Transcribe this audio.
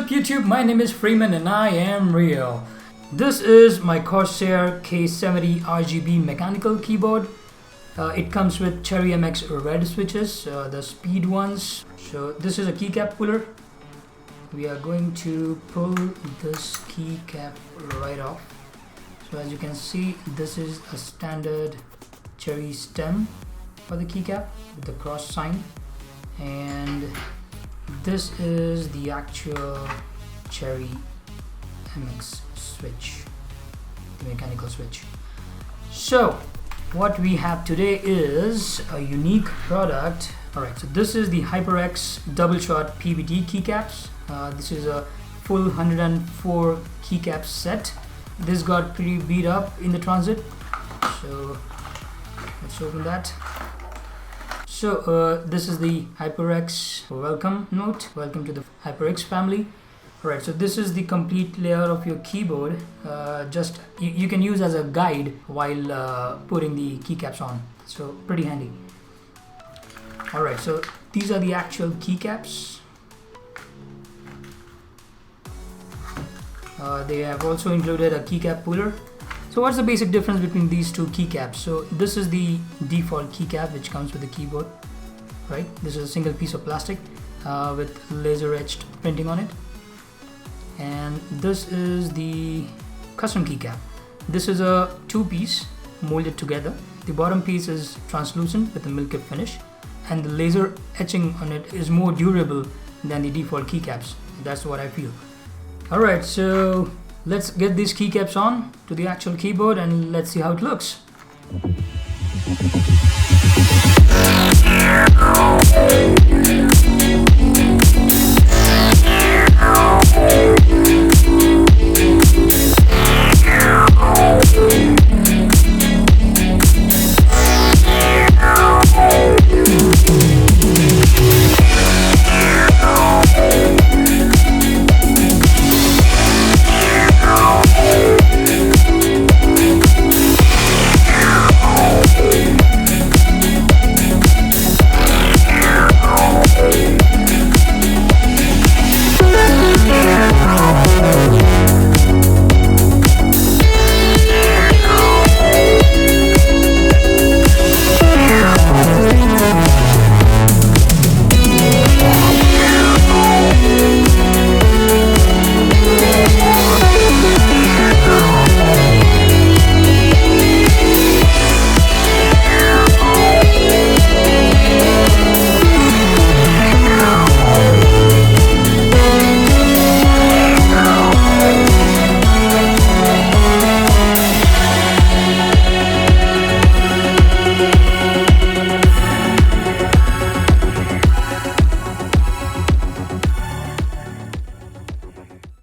up YouTube? My name is Freeman and I am real. This is my Corsair K70 RGB mechanical keyboard. It comes with CherryMX red switches, the speed ones. So this is a keycap puller. We are going to pull this keycap right off. So as you can see, this is a standard cherry stem for the keycap with the cross sign, and this is the actual CherryMX switch, the mechanical switch. So what we have today is a unique product. Alright, so this is the HyperX double shot PBT keycaps. This is a full 104 keycap set. This got pretty beat up in the transit, so let's open that. So this is the HyperX welcome note. Welcome to the HyperX family. Alright, so this is the complete layout of your keyboard. You can use as a guide while putting the keycaps on. So pretty handy. Alright, so these are the actual keycaps. They have also included a keycap puller. So what's the basic difference between these two keycaps? So this is the default keycap which comes with the keyboard, right? This is a single piece of plastic with laser etched printing on it. And this is the custom keycap. This is a two-piece molded together. The bottom piece is translucent with a milk finish, and the laser etching on it is more durable than the default keycaps. That's what I feel. Alright, so let's get these keycaps on to the actual keyboard and let's see how it looks.